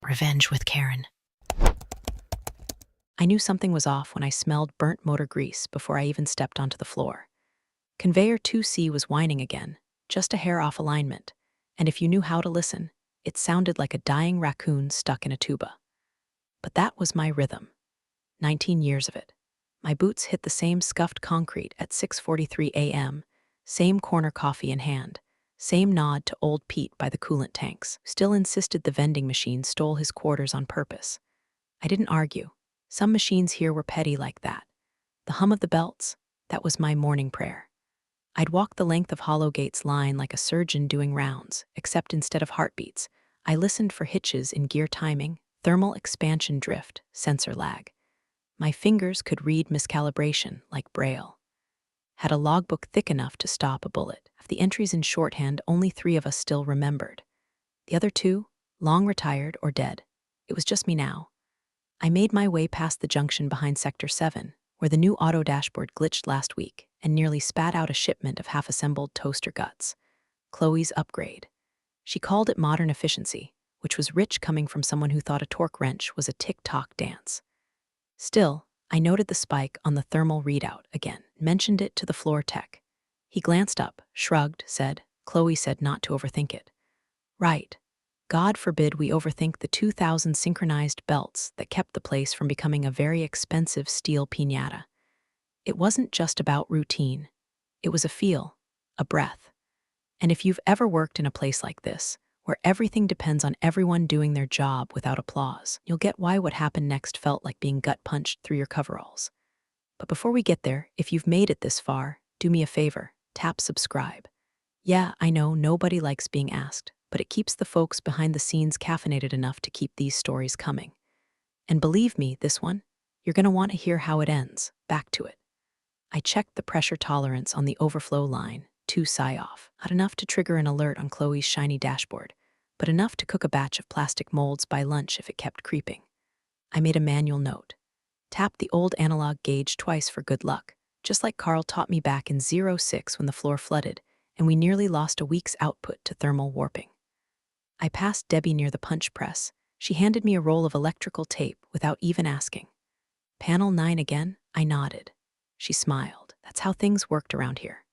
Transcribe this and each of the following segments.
Revenge with Karen. I knew something was off when I smelled burnt motor grease before I even stepped onto the floor. Conveyor 2C was whining again, just a hair off alignment, and if you knew how to listen, it sounded like a dying raccoon stuck in a tuba. But that was my rhythm. 19 years of it. My boots hit the same scuffed concrete at 6:43 a.m., same corner coffee in hand, same nod to old Pete by the coolant tanks, still insisted the vending machine stole his quarters on purpose. I didn't argue. Some machines here were petty like that. The hum of the belts, that was my morning prayer. I'd walk the length of Hollowgate's line like a surgeon doing rounds, except instead of heartbeats, I listened for hitches in gear timing, thermal expansion drift, sensor lag. My fingers could read miscalibration like Braille. Had a logbook thick enough to stop a bullet. Of the entries in shorthand, only 3 of us still remembered. The other 2, long retired or dead. It was just me now. I made my way past the junction behind Sector 7, where the new auto dashboard glitched last week and nearly spat out a shipment of half-assembled toaster guts. Chloe's upgrade. She called it modern efficiency, which was rich coming from someone who thought a torque wrench was a tick-tock dance. Still, I noted the spike on the thermal readout again, mentioned it to the floor tech. He glanced up, shrugged, said, "Chloe said not to overthink it." Right. God forbid we overthink the 2,000 synchronized belts that kept the place from becoming a very expensive steel piñata. It wasn't just about routine. It was a feel, a breath. And if you've ever worked in a place like this, where everything depends on everyone doing their job without applause, you'll get why what happened next felt like being gut-punched through your coveralls. But before we get there, if you've made it this far, do me a favor, tap subscribe. Yeah, I know nobody likes being asked, but it keeps the folks behind the scenes caffeinated enough to keep these stories coming. And believe me, this one, you're going to want to hear how it ends. Back to it. I checked the pressure tolerance on the overflow line, 2 psi off. Not enough to trigger an alert on Chloe's shiny dashboard, but enough to cook a batch of plastic molds by lunch if it kept creeping. I made a manual note. Tap the old analog gauge twice for good luck, just like Carl taught me back in '06 when the floor flooded, and we nearly lost a week's output to thermal warping. I passed Debbie near the punch press. She handed me a roll of electrical tape without even asking. "Panel 9 again?" I nodded. She smiled. That's how things worked around here.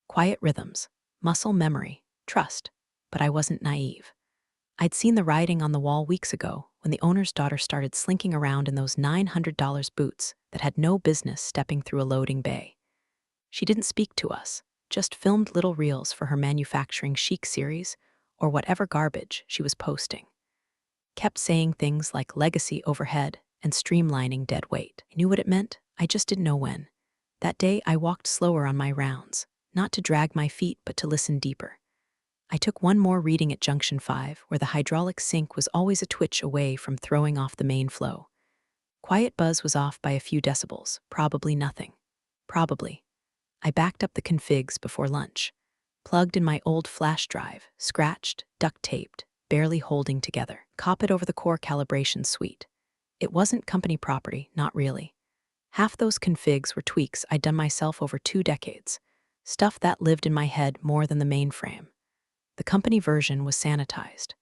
Quiet rhythms, muscle memory, trust. But I wasn't naive. I'd seen the writing on the wall weeks ago when the owner's daughter started slinking around in those $900 boots that had no business stepping through a loading bay. She didn't speak to us, just filmed little reels for her manufacturing chic series or whatever garbage she was posting. Kept saying things like legacy overhead and streamlining dead weight. I knew what it meant, I just didn't know when. That day I walked slower on my rounds, not to drag my feet but to listen deeper. I took one more reading at Junction 5, where the hydraulic sink was always a twitch away from throwing off the main flow. Quiet buzz was off by a few decibels, probably nothing. Probably. I backed up the configs before lunch. Plugged in my old flash drive, scratched, duct-taped, barely holding together. Copied over the core calibration suite. It wasn't company property, not really. Half those configs were tweaks I'd done myself over 2 decades. Stuff that lived in my head more than the mainframe. The company version was sanitized.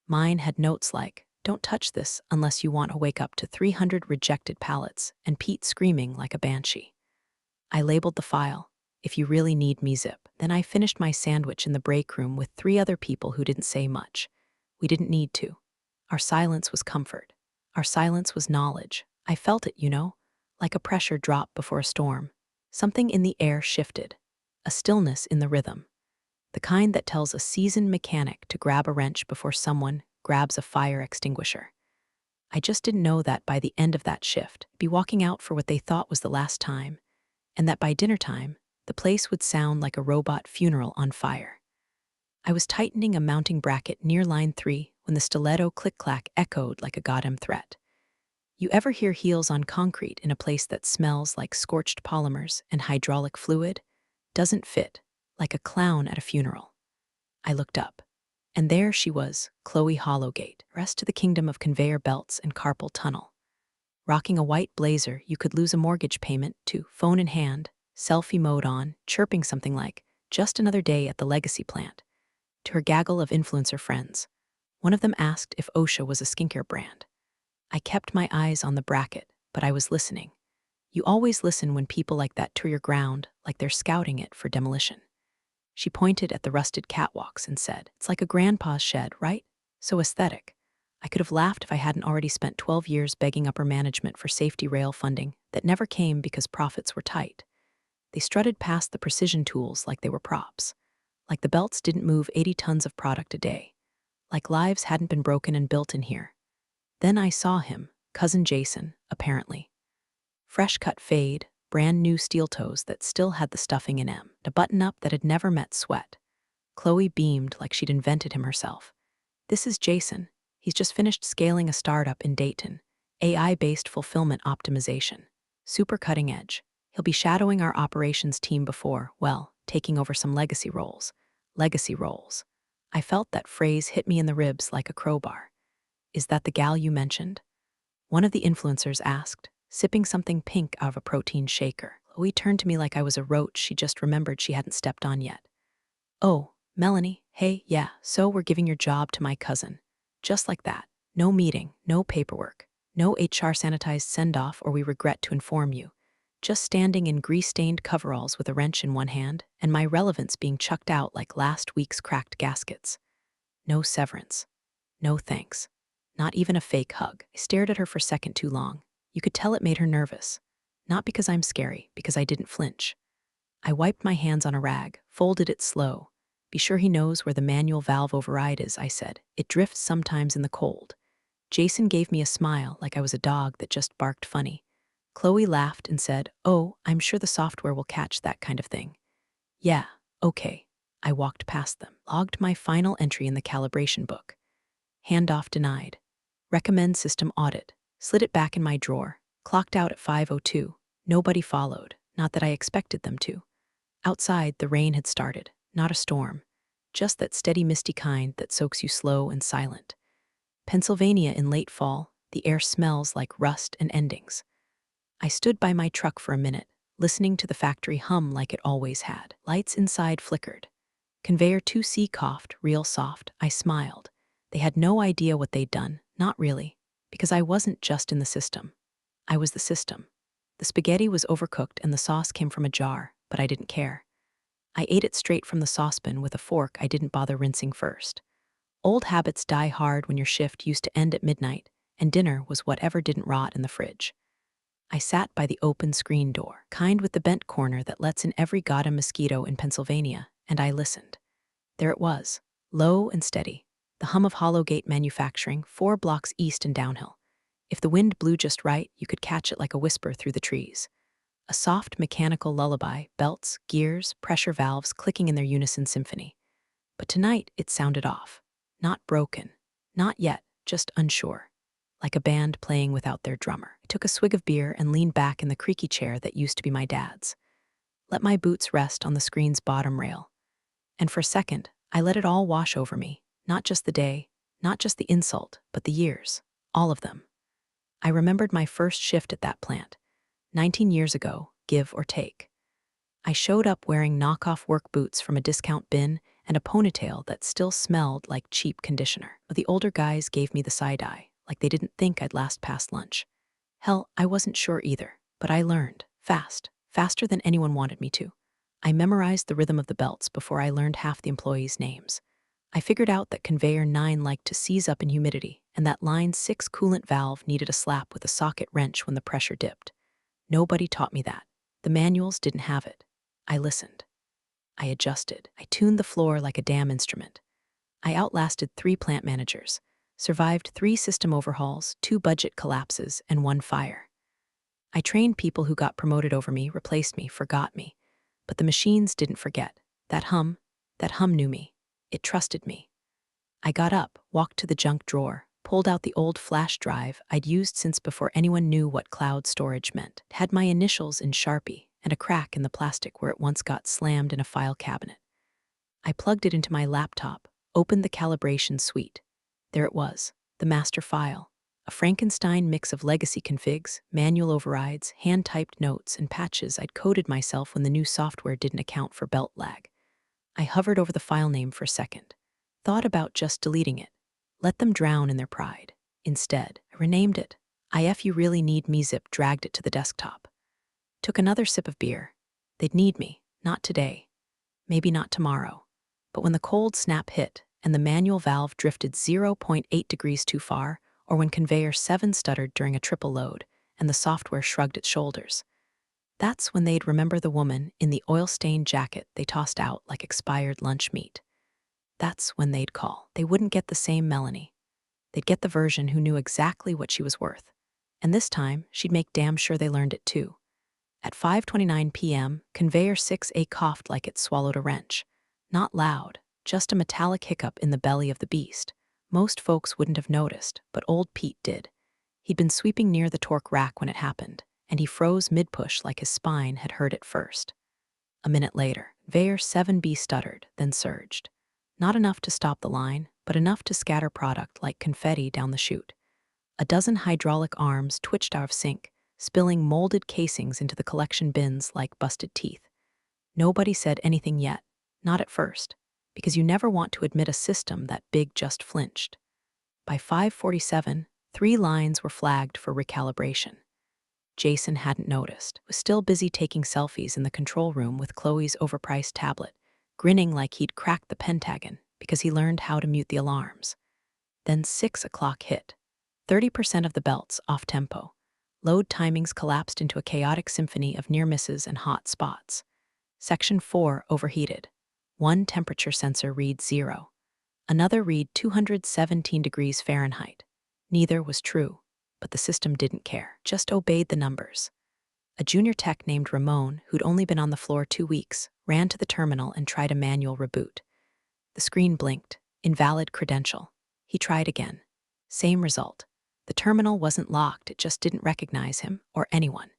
Mine had notes like, "Don't touch this unless you want to wake up to 300 rejected pallets," and Pete screaming like a banshee. I labeled the file, "If you really need me zip." Then I finished my sandwich in the break room with 3 other people who didn't say much. We didn't need to. Our silence was comfort. Our silence was knowledge. I felt it, like a pressure drop before a storm. Something in the air shifted. A stillness in the rhythm. The kind that tells a seasoned mechanic to grab a wrench before someone grabs a fire extinguisher. I just didn't know that by the end of that shift, be walking out for what they thought was the last time, and that by dinner time, the place would sound like a robot funeral on fire. I was tightening a mounting bracket near line 3 when the stiletto click-clack echoed like a goddamn threat. You ever hear heels on concrete in a place that smells like scorched polymers and hydraulic fluid? Doesn't fit, like a clown at a funeral. I looked up, and there she was, Chloe Hollowgate, rest to the kingdom of conveyor belts and carpal tunnel. Rocking a white blazer you could lose a mortgage payment to, phone in hand, selfie mode on, chirping something like, "Just another day at the legacy plant," to her gaggle of influencer friends. One of them asked if OSHA was a skincare brand. I kept my eyes on the bracket, but I was listening. You always listen when people like that tour your ground, like they're scouting it for demolition. She pointed at the rusted catwalks and said, "It's like a grandpa's shed, right? So aesthetic." I could have laughed if I hadn't already spent 12 years begging upper management for safety rail funding that never came because profits were tight. They strutted past the precision tools like they were props. Like the belts didn't move 80 tons of product a day. Like lives hadn't been broken and built in here. Then I saw him, cousin Jason, apparently. Fresh-cut fade, brand new steel toes that still had the stuffing in him, a button-up that had never met sweat. Chloe beamed like she'd invented him herself. "This is Jason. He's just finished scaling a startup in Dayton, AI-based fulfillment optimization. Super cutting edge. He'll be shadowing our operations team before, well, taking over some legacy roles." Legacy roles. I felt that phrase hit me in the ribs like a crowbar. "Is that the gal you mentioned?" One of the influencers asked, sipping something pink out of a protein shaker. Chloe turned to me like I was a roach she just remembered she hadn't stepped on yet. "Oh, Melanie, hey, yeah, so we're giving your job to my cousin." Just like that. No meeting, no paperwork, no HR sanitized send-off or we regret to inform you. Just standing in grease-stained coveralls with a wrench in one hand and my relevance being chucked out like last week's cracked gaskets. No severance. No thanks. Not even a fake hug. I stared at her for a second too long. You could tell it made her nervous. Not because I'm scary, because I didn't flinch. I wiped my hands on a rag, folded it slow. "Be sure he knows where the manual valve override is," I said. "It drifts sometimes in the cold." Jason gave me a smile like I was a dog that just barked funny. Chloe laughed and said, "Oh, I'm sure the software will catch that kind of thing." "Yeah, okay." I walked past them, logged my final entry in the calibration book. Handoff denied. Recommend system audit. Slid it back in my drawer. Clocked out at 5:02. Nobody followed, not that I expected them to. Outside, the rain had started, not a storm. Just that steady misty kind that soaks you slow and silent. Pennsylvania in late fall, the air smells like rust and endings. I stood by my truck for a minute, listening to the factory hum like it always had. Lights inside flickered. Conveyor 2C coughed, real soft. I smiled. They had no idea what they'd done, not really, because I wasn't just in the system. I was the system. The spaghetti was overcooked and the sauce came from a jar, but I didn't care. I ate it straight from the saucepan with a fork I didn't bother rinsing first. Old habits die hard when your shift used to end at midnight, and dinner was whatever didn't rot in the fridge. I sat by the open screen door, kind with the bent corner that lets in every goddamn mosquito in Pennsylvania, and I listened. There it was, low and steady, the hum of Hollowgate manufacturing 4 blocks east and downhill. If the wind blew just right, you could catch it like a whisper through the trees. A soft mechanical lullaby, belts, gears, pressure valves clicking in their unison symphony. But tonight it sounded off. Not broken. Not yet, just unsure. Like a band playing without their drummer. I took a swig of beer and leaned back in the creaky chair that used to be my dad's. Let my boots rest on the screen's bottom rail. And for a second, I let it all wash over me. Not just the day, not just the insult, but the years. All of them. I remembered my first shift at that plant. 19 years ago, give or take. I showed up wearing knockoff work boots from a discount bin and a ponytail that still smelled like cheap conditioner. But the older guys gave me the side-eye, like they didn't think I'd last past lunch. Hell, I wasn't sure either, but I learned, fast, faster than anyone wanted me to. I memorized the rhythm of the belts before I learned half the employees' names. I figured out that conveyor 9 liked to seize up in humidity, and that line 6 coolant valve needed a slap with a socket wrench when the pressure dipped. Nobody taught me that. The manuals didn't have it. I listened. I adjusted. I tuned the floor like a damn instrument. I outlasted 3 plant managers, survived 3 system overhauls, 2 budget collapses, and 1 fire. I trained people who got promoted over me, replaced me, forgot me. But the machines didn't forget. That hum knew me. It trusted me. I got up, walked to the junk drawer, pulled out the old flash drive I'd used since before anyone knew what cloud storage meant. It had my initials in Sharpie and a crack in the plastic where it once got slammed in a file cabinet. I plugged it into my laptop, opened the calibration suite. There it was, the master file. A Frankenstein mix of legacy configs, manual overrides, hand-typed notes, and patches I'd coded myself when the new software didn't account for belt lag. I hovered over the file name for a second. Thought about just deleting it. Let them drown in their pride. Instead, I renamed it. If you really need me, Zip dragged it to the desktop. Took another sip of beer. They'd need me, not today, maybe not tomorrow. But when the cold snap hit and the manual valve drifted 0.8 degrees too far, or when conveyor 7 stuttered during a triple load and the software shrugged its shoulders, that's when they'd remember the woman in the oil-stained jacket they tossed out like expired lunch meat. That's when they'd call. They wouldn't get the same Melanie. They'd get the version who knew exactly what she was worth. And this time, she'd make damn sure they learned it too. At 5:29 p.m., Conveyor 6A coughed like it swallowed a wrench. Not loud, just a metallic hiccup in the belly of the beast. Most folks wouldn't have noticed, but old Pete did. He'd been sweeping near the torque rack when it happened, and he froze mid-push like his spine had heard it first. A minute later, Conveyor 7B stuttered, then surged. Not enough to stop the line, but enough to scatter product like confetti down the chute. A dozen hydraulic arms twitched out of sync, spilling molded casings into the collection bins like busted teeth. Nobody said anything yet, not at first, because you never want to admit a system that big just flinched. By 5:47, 3 lines were flagged for recalibration. Jason hadn't noticed, was still busy taking selfies in the control room with Chloe's overpriced tablet, grinning like he'd cracked the pentagon because he learned how to mute the alarms. Then 6 o'clock hit. 30% of the belts off tempo. Load timings collapsed into a chaotic symphony of near misses and hot spots. Section 4 overheated. One temperature sensor read 0. Another read 217 degrees Fahrenheit. Neither was true, but the system didn't care, just obeyed the numbers. A junior tech named Ramon, who'd only been on the floor 2 weeks, ran to the terminal and tried a manual reboot. The screen blinked. Invalid credential. He tried again. Same result. The terminal wasn't locked, it just didn't recognize him or anyone.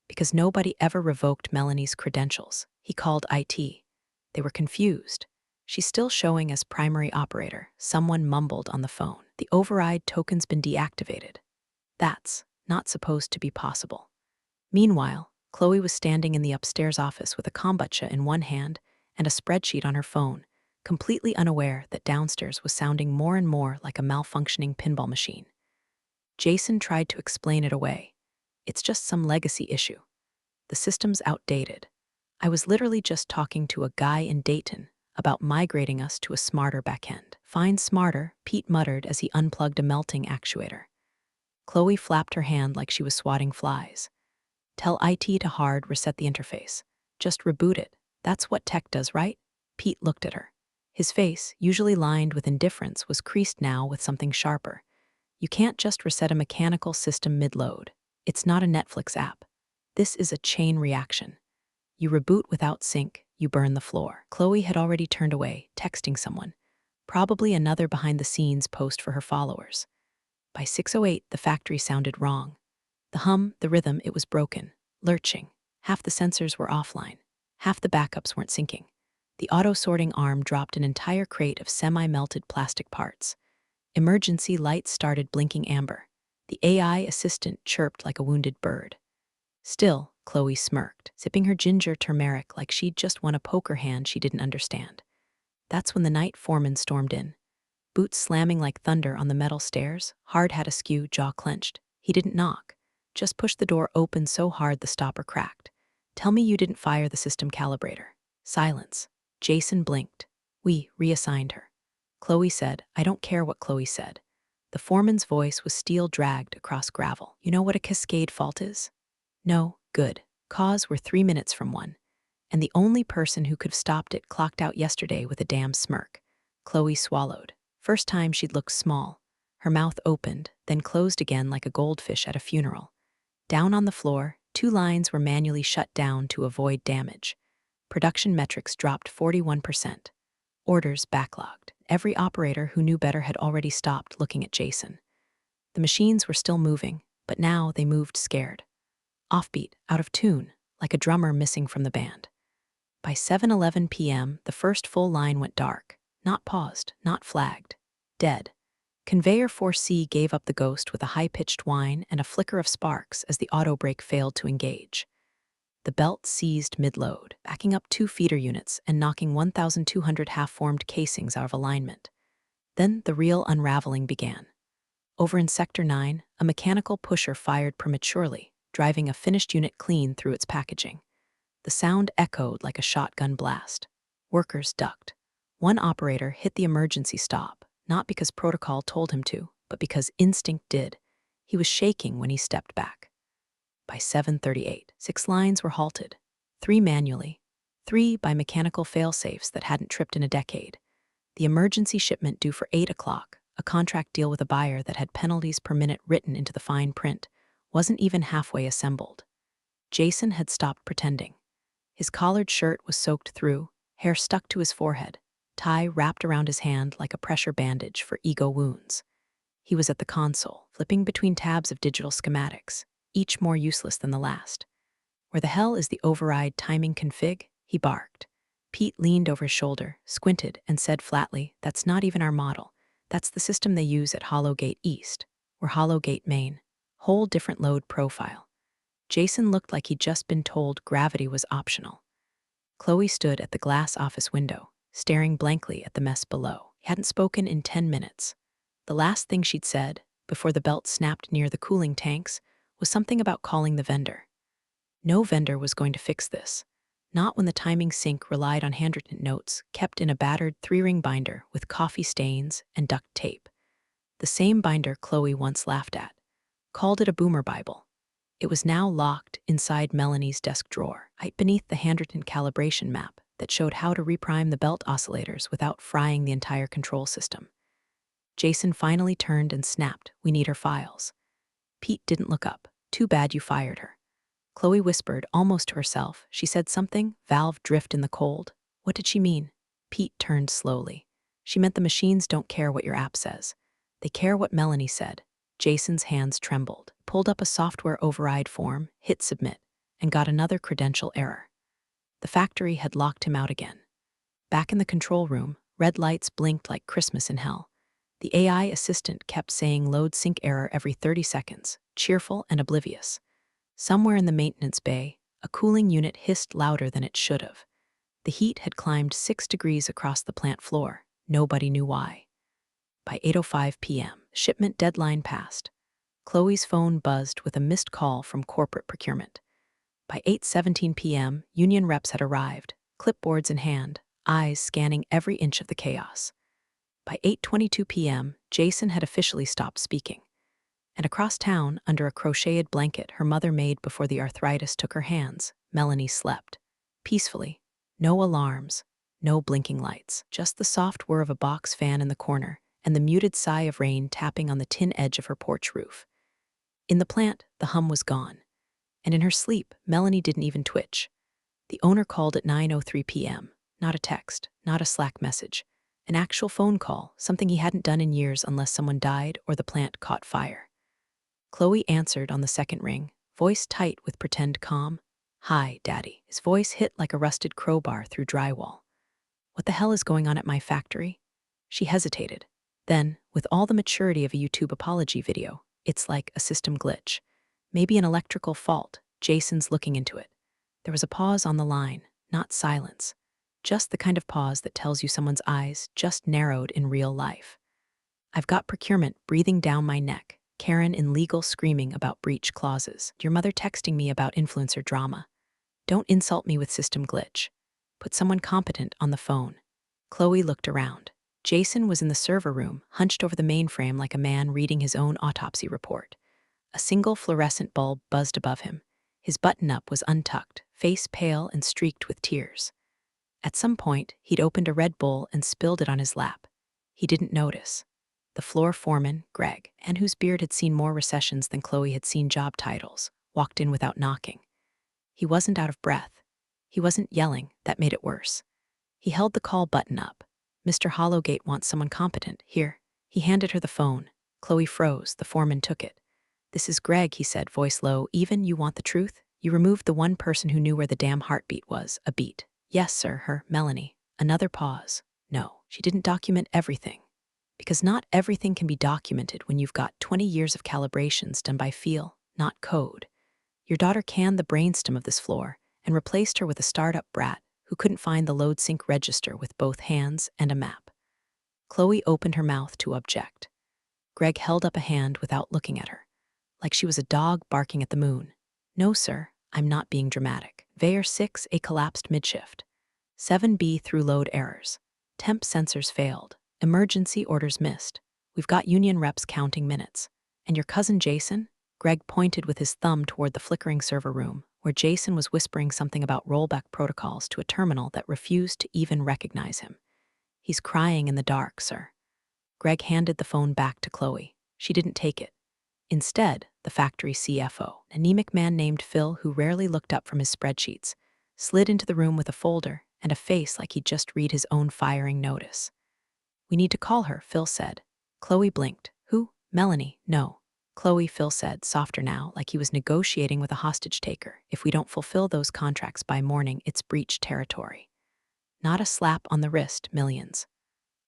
Because nobody ever revoked Melanie's credentials. He called IT. They were confused. She's still showing as primary operator. Someone mumbled on the phone. The override token's been deactivated. That's not supposed to be possible. Meanwhile, Chloe was standing in the upstairs office with a kombucha in one hand and a spreadsheet on her phone, completely unaware that downstairs was sounding more and more like a malfunctioning pinball machine. Jason tried to explain it away. It's just some legacy issue. The system's outdated. I was literally just talking to a guy in Dayton about migrating us to a smarter backend. Fine smarter, Pete muttered as he unplugged a melting actuator. Chloe flapped her hand like she was swatting flies. Tell IT to hard reset the interface. Just reboot it. That's what tech does, right? Pete looked at her. His face, usually lined with indifference, was creased now with something sharper. You can't just reset a mechanical system mid-load. It's not a Netflix app. This is a chain reaction. You reboot without sync, you burn the floor. Chloe had already turned away, texting someone. Probably another behind-the-scenes post for her followers. By 6:08, the factory sounded wrong. The hum, the rhythm, it was broken, lurching. Half the sensors were offline. Half the backups weren't syncing. The auto-sorting arm dropped an entire crate of semi-melted plastic parts. Emergency lights started blinking amber. The AI assistant chirped like a wounded bird. Still, Chloe smirked, sipping her ginger turmeric like she'd just won a poker hand she didn't understand. That's when the night foreman stormed in. Boots slamming like thunder on the metal stairs, hard hat askew, jaw clenched. He didn't knock, just pushed the door open so hard the stopper cracked. Tell me you didn't fire the system calibrator. Silence. Jason blinked. We reassigned her. Chloe said, I don't care what Chloe said. The foreman's voice was steel dragged across gravel. You know what a cascade fault is? No, good. Cause we're 3 minutes from one. And the only person who could have stopped it clocked out yesterday with a damn smirk. Chloe swallowed. First time she'd looked small. Her mouth opened, then closed again like a goldfish at a funeral. Down on the floor, 2 lines were manually shut down to avoid damage. Production metrics dropped 41%. Orders backlogged. Every operator who knew better had already stopped looking at Jason. The machines were still moving, but now they moved scared. Offbeat, out of tune, like a drummer missing from the band. By 7:11 p.m., the first full line went dark. Not paused, not flagged. Dead. Conveyor 4C gave up the ghost with a high-pitched whine and a flicker of sparks as the auto brake failed to engage. The belt seized mid-load, backing up 2 feeder units and knocking 1,200 half-formed casings out of alignment. Then the real unraveling began. Over in Sector 9, a mechanical pusher fired prematurely, driving a finished unit clean through its packaging. The sound echoed like a shotgun blast. Workers ducked. One operator hit the emergency stop, not because protocol told him to, but because instinct did. He was shaking when he stepped back. By 7:38, 6 lines were halted. 3 manually, 3 by mechanical fail-safes that hadn't tripped in a decade. The emergency shipment due for 8 o'clock, a contract deal with a buyer that had penalties per minute written into the fine print, wasn't even halfway assembled. Jason had stopped pretending. His collared shirt was soaked through, hair stuck to his forehead, tie wrapped around his hand like a pressure bandage for ego wounds. He was at the console, flipping between tabs of digital schematics, each more useless than the last. "Where the hell is the override timing config?" he barked. Pete leaned over his shoulder, squinted, and said flatly, "That's not even our model. That's the system they use at Hollowgate East. We're Hollowgate Main. Whole different load profile." Jason looked like he'd just been told gravity was optional. Chloe stood at the glass office window, staring blankly at the mess below. He hadn't spoken in 10 minutes. The last thing she'd said, before the belt snapped near the cooling tanks, was something about calling the vendor. No vendor was going to fix this. Not when the timing sync relied on handwritten notes kept in a battered 3-ring binder with coffee stains and duct tape. The same binder Chloe once laughed at. Called it a boomer Bible. It was now locked inside Melanie's desk drawer, right beneath the handwritten calibration map that showed how to reprime the belt oscillators without frying the entire control system. Jason finally turned and snapped, "We need her files." Pete didn't look up. "Too bad you fired her." Chloe whispered, almost to herself. She said something, valve drift in the cold. What did she mean? Pete turned slowly. She meant the machines don't care what your app says. They care what Melanie said. Jason's hands trembled, pulled up a software override form, hit submit, and got another credential error. The factory had locked him out again. Back in the control room, red lights blinked like Christmas in hell. The AI assistant kept saying load sync error every 30 seconds, cheerful and oblivious. Somewhere in the maintenance bay, a cooling unit hissed louder than it should have. The heat had climbed 6 degrees across the plant floor. Nobody knew why. By 8:05 p.m., shipment deadline passed. Chloe's phone buzzed with a missed call from corporate procurement. By 8:17 p.m., union reps had arrived, clipboards in hand, eyes scanning every inch of the chaos. By 8:22 p.m., Jason had officially stopped speaking. And across town, under a crocheted blanket her mother made before the arthritis took her hands, Melanie slept. Peacefully. No alarms, no blinking lights, just the soft whir of a box fan in the corner and the muted sigh of rain tapping on the tin edge of her porch roof. In the plant, the hum was gone. And in her sleep, Melanie didn't even twitch. The owner called at 9:03 p.m., not a text, not a Slack message. An actual phone call, something he hadn't done in years unless someone died or the plant caught fire. Chloe answered on the second ring, voice tight with pretend calm. "Hi, Daddy." His voice hit like a rusted crowbar through drywall. "What the hell is going on at my factory?" She hesitated. Then, with all the maturity of a YouTube apology video, "It's like a system glitch. Maybe an electrical fault. Jason's looking into it." There was a pause on the line, not silence. Just the kind of pause that tells you someone's eyes just narrowed in real life. "I've got procurement breathing down my neck. Karen in legal screaming about breach clauses. Your mother texting me about influencer drama. Don't insult me with system glitch. Put someone competent on the phone." Chloe looked around. Jason was in the server room, hunched over the mainframe like a man reading his own autopsy report. A single fluorescent bulb buzzed above him. His button-up was untucked, face pale and streaked with tears. At some point, he'd opened a Red Bull and spilled it on his lap. He didn't notice. The floor foreman, Greg, and whose beard had seen more recessions than Chloe had seen job titles, walked in without knocking. He wasn't out of breath. He wasn't yelling. That made it worse. He held the call button up. "Mr. Hollowgate wants someone competent. Here." He handed her the phone. Chloe froze. The foreman took it. "This is Greg," he said, voice low. "Even you want the truth? You removed the one person who knew where the damn heartbeat was." A beat. "Yes, sir, her, Melanie." Another pause. "No, she didn't document everything. Because not everything can be documented when you've got 20 years of calibrations done by feel, not code. Your daughter canned the brainstem of this floor and replaced her with a startup brat who couldn't find the load sync register with both hands and a map." Chloe opened her mouth to object. Greg held up a hand without looking at her, like she was a dog barking at the moon. No, sir, I'm not being dramatic. Veyor 6A collapsed mid-shift. 7B through load errors. Temp sensors failed. Emergency orders missed. We've got union reps counting minutes. And your cousin Jason? Greg pointed with his thumb toward the flickering server room, where Jason was whispering something about rollback protocols to a terminal that refused to even recognize him. He's crying in the dark, sir. Greg handed the phone back to Chloe. She didn't take it. Instead, the factory CFO, an anemic man named Phil who rarely looked up from his spreadsheets, slid into the room with a folder and a face like he'd just read his own firing notice. We need to call her, Phil said. Chloe blinked. Who? Melanie. No. Chloe, Phil said, softer now, like he was negotiating with a hostage taker. If we don't fulfill those contracts by morning, it's breach territory. Not a slap on the wrist, millions.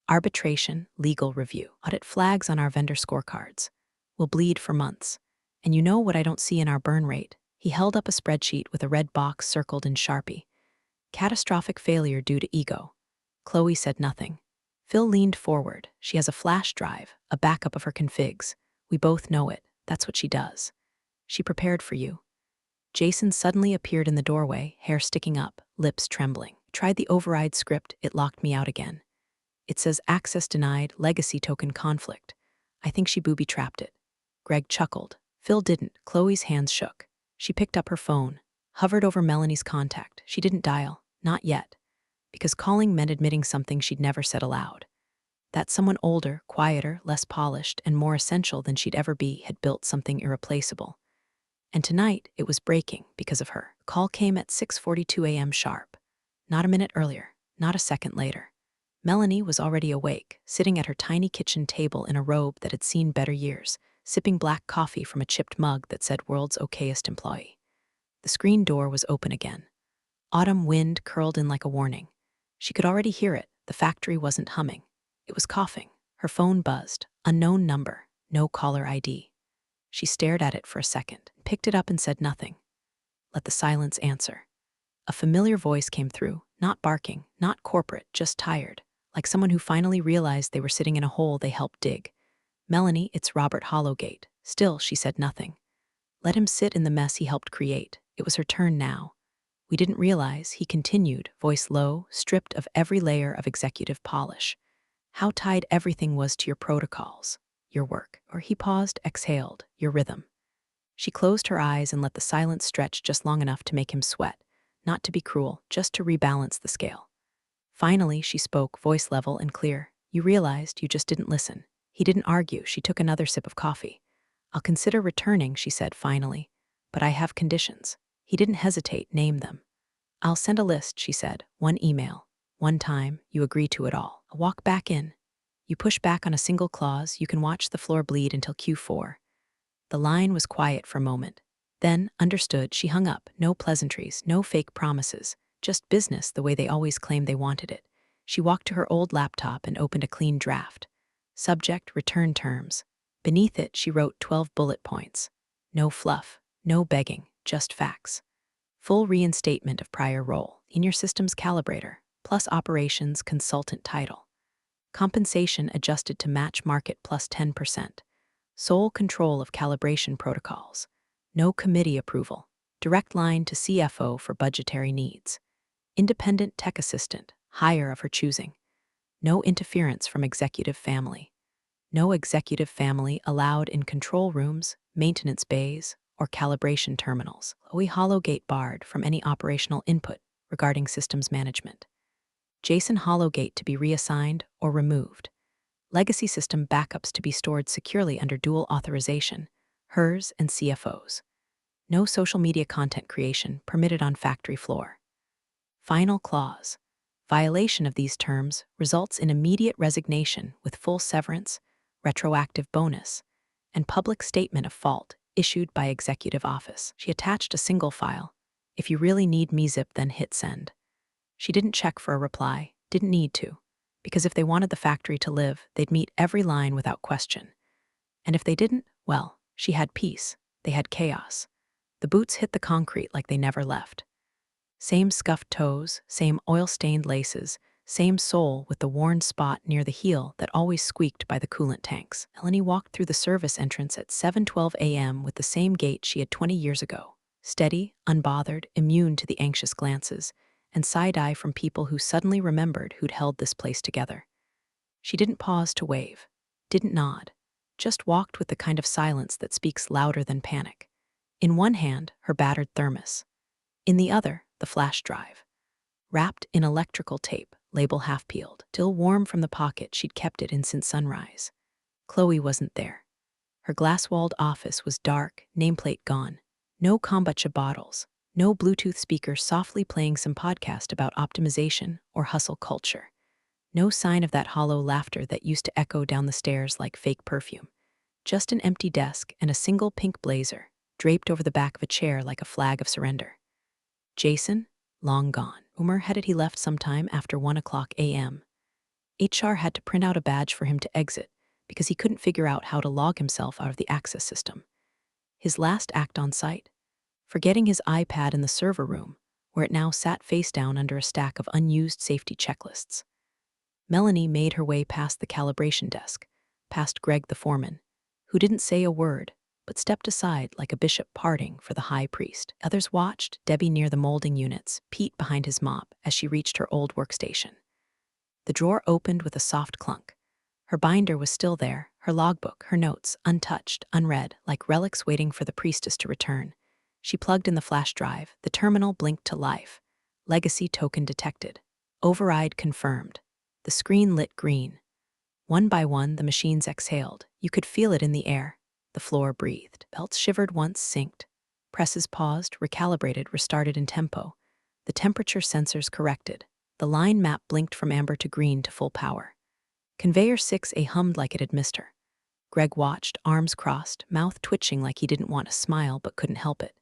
Arbitration, legal review, audit flags on our vendor scorecards. We'll bleed for months. And you know what I don't see in our burn rate? He held up a spreadsheet with a red box circled in Sharpie. Catastrophic failure due to ego. Chloe said nothing. Phil leaned forward. She has a flash drive, a backup of her configs. We both know it. That's what she does. She prepared for you. Jason suddenly appeared in the doorway, hair sticking up, lips trembling. Tried the override script, it locked me out again. It says access denied, legacy token conflict. I think she booby-trapped it. Greg chuckled. Phil didn't. Chloe's hands shook. She picked up her phone, hovered over Melanie's contact. She didn't dial. Not yet. Because calling meant admitting something she'd never said aloud. That someone older, quieter, less polished, and more essential than she'd ever be had built something irreplaceable. And tonight, it was breaking because of her. Call came at 6:42 a.m. sharp. Not a minute earlier, not a second later. Melanie was already awake, sitting at her tiny kitchen table in a robe that had seen better years, sipping black coffee from a chipped mug that said world's okayest employee. The screen door was open again. Autumn wind curled in like a warning. She could already hear it. The factory wasn't humming. It was coughing. Her phone buzzed. Unknown number. No caller ID. She stared at it for a second, picked it up and said nothing. Let the silence answer. A familiar voice came through, not barking, not corporate, just tired, like someone who finally realized they were sitting in a hole they helped dig. Melanie, it's Robert Hollowgate. Still, she said nothing. Let him sit in the mess he helped create. It was her turn now. We didn't realize, he continued, voice low, stripped of every layer of executive polish, how tied everything was to your protocols, your work. Or he paused, exhaled, your rhythm. She closed her eyes and let the silence stretch just long enough to make him sweat, not to be cruel, just to rebalance the scale. Finally, she spoke, voice level and clear. You realized, you just didn't listen. He didn't argue. She took another sip of coffee. I'll consider returning, she said finally, but I have conditions. He didn't hesitate, name them. I'll send a list, she said, one email. One time, you agree to it all. I'll walk back in. You push back on a single clause, you can watch the floor bleed until Q4. The line was quiet for a moment. Then, understood, she hung up. No pleasantries, no fake promises. Just business the way they always claimed they wanted it. She walked to her old laptop and opened a clean draft. Subject, return terms. Beneath it, she wrote 12 bullet points. No fluff, no begging, just facts. Full reinstatement of prior role, in your system's Calibrator, plus operations consultant title. Compensation adjusted to match market plus 10%. Sole control of calibration protocols. No committee approval. Direct line to CFO for budgetary needs. Independent tech assistant, hire of her choosing. No interference from executive family. No executive family allowed in control rooms, maintenance bays, or calibration terminals. Chloe Hollowgate barred from any operational input regarding systems management. Jason Hollowgate to be reassigned or removed. Legacy system backups to be stored securely under dual authorization, hers and CFO's. No social media content creation permitted on factory floor. Final clause. Violation of these terms results in immediate resignation with full severance, retroactive bonus, and public statement of fault issued by executive office. She attached a single file. If you really need me zip, then hit send. She didn't check for a reply, didn't need to, because if they wanted the factory to live, they'd meet every line without question. And if they didn't, well, she had peace. They had chaos. The boots hit the concrete like they never left. Same scuffed toes, same oil-stained laces, Same sole with the worn spot near the heel that always squeaked by the coolant tanks. Melanie walked through the service entrance at 7:12 a.m. with the same gait she had 20 years ago. Steady, unbothered, immune to the anxious glances, and side-eye from people who suddenly remembered who'd held this place together. She didn't pause to wave, didn't nod, just walked with the kind of silence that speaks louder than panic. In one hand, her battered thermos. In the other, the flash drive. Wrapped in electrical tape, label half-peeled. Still warm from the pocket she'd kept it in since sunrise. Chloe wasn't there. Her glass-walled office was dark, nameplate gone. No kombucha bottles, no Bluetooth speaker softly playing some podcast about optimization or hustle culture. No sign of that hollow laughter that used to echo down the stairs like fake perfume. Just an empty desk and a single pink blazer, draped over the back of a chair like a flag of surrender. Jason? Long gone. Rumor had it he left sometime after 1:00 a.m. HR had to print out a badge for him to exit because he couldn't figure out how to log himself out of the access system. His last act on site? Forgetting his iPad in the server room, where it now sat face down under a stack of unused safety checklists. Melanie made her way past the calibration desk, past Greg the foreman, who didn't say a word, but stepped aside like a bishop parting for the high priest. Others watched, Debbie near the molding units, Pete behind his mop as she reached her old workstation. The drawer opened with a soft clunk. Her binder was still there, her logbook, her notes, untouched, unread, like relics waiting for the priestess to return. She plugged in the flash drive. The terminal blinked to life. Legacy token detected. Override confirmed. The screen lit green. One by one, the machines exhaled. You could feel it in the air. The floor breathed. Belts shivered once, synced. Presses paused, recalibrated, restarted in tempo. The temperature sensors corrected. The line map blinked from amber to green to full power. Conveyor 6A hummed like it had missed her. Greg watched, arms crossed, mouth twitching like he didn't want to smile but couldn't help it.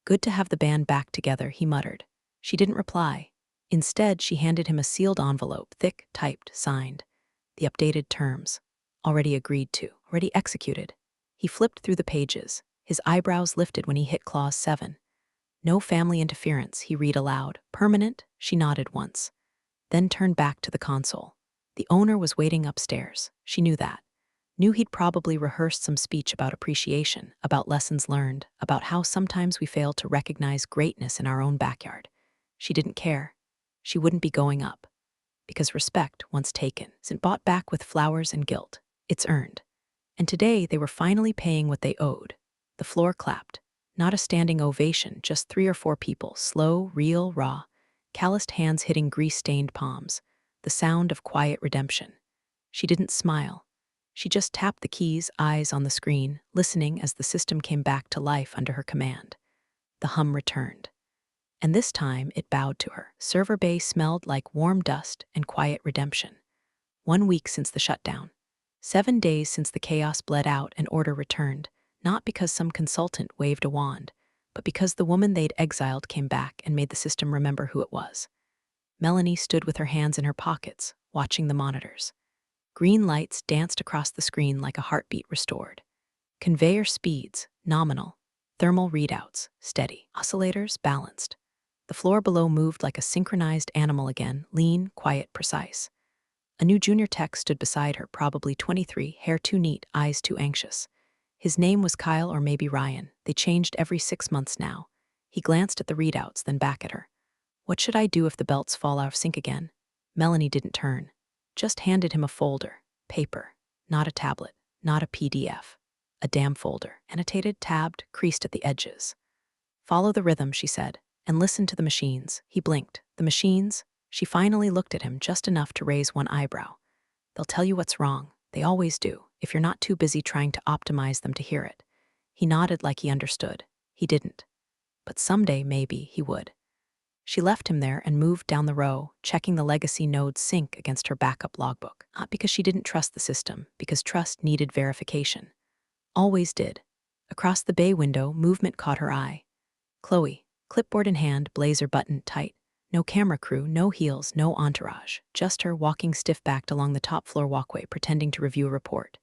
Good to have the band back together, he muttered. She didn't reply. Instead, she handed him a sealed envelope, thick, typed, signed. The updated terms. Already agreed to, already executed. He flipped through the pages. His eyebrows lifted when he hit Clause 7. No family interference, he read aloud. Permanent? She nodded once. Then turned back to the console. The owner was waiting upstairs. She knew that. Knew he'd probably rehearsed some speech about appreciation, about lessons learned, about how sometimes we fail to recognize greatness in our own backyard. She didn't care. She wouldn't be going up. Because respect, once taken, isn't bought back with flowers and guilt. It's earned. And today they were finally paying what they owed. The floor clapped. Not a standing ovation, just 3 or 4 people, slow, real, raw, calloused hands hitting grease-stained palms. The sound of quiet redemption. She didn't smile. She just tapped the keys, eyes on the screen, listening as the system came back to life under her command. The hum returned. And this time it bowed to her. Server bay smelled like warm dust and quiet redemption. 1 week since the shutdown. 7 days since the chaos bled out and order returned, not because some consultant waved a wand, but because the woman they'd exiled came back and made the system remember who it was. Melanie stood with her hands in her pockets, watching the monitors. Green lights danced across the screen like a heartbeat restored. Conveyor speeds, nominal. Thermal readouts, steady. Oscillators, balanced. The floor below moved like a synchronized animal again, lean, quiet, precise. A new junior tech stood beside her, probably 23, hair too neat, eyes too anxious. His name was Kyle or maybe Ryan. They changed every 6 months now. He glanced at the readouts, then back at her. What should I do if the belts fall out of sync again? Melanie didn't turn. Just handed him a folder. Paper. Not a tablet. Not a PDF. A damn folder. Annotated, tabbed, creased at the edges. Follow the rhythm, she said, and listen to the machines. He blinked. The machines? She finally looked at him just enough to raise one eyebrow. They'll tell you what's wrong. They always do, if you're not too busy trying to optimize them to hear it. He nodded like he understood. He didn't. But someday, maybe, he would. She left him there and moved down the row, checking the legacy nodes sync against her backup logbook. Not because she didn't trust the system, because trust needed verification. Always did. Across the bay window, movement caught her eye. Chloe, clipboard in hand, blazer buttoned tight. No camera crew, no heels, no entourage. Just her walking stiff-backed along the top floor walkway, pretending to review a report.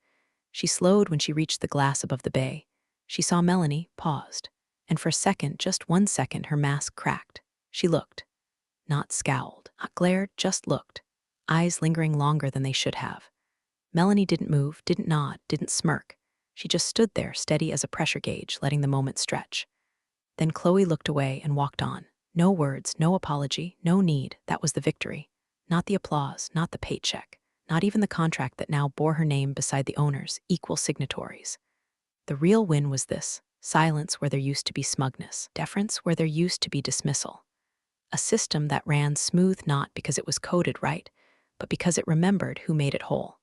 She slowed when she reached the glass above the bay. She saw Melanie, paused. And for a second, just 1 second, her mask cracked. She looked. Not scowled, not glared, just looked. eyes lingering longer than they should have. Melanie didn't move, didn't nod, didn't smirk. She just stood there, steady as a pressure gauge, letting the moment stretch. Then Chloe looked away and walked on. No words, no apology, no need. That was the victory. Not the applause, not the paycheck, not even the contract that now bore her name beside the owners, equal signatories. The real win was this: silence where there used to be smugness, deference where there used to be dismissal. A system that ran smooth not because it was coded right, but because it remembered who made it whole.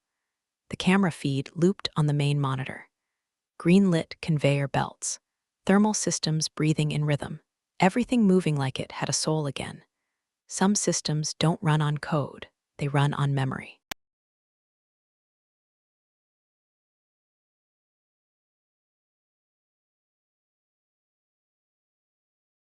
The camera feed looped on the main monitor. Green-lit conveyor belts, thermal systems breathing in rhythm, everything moving like it had a soul again. Some systems don't run on code, they run on memory.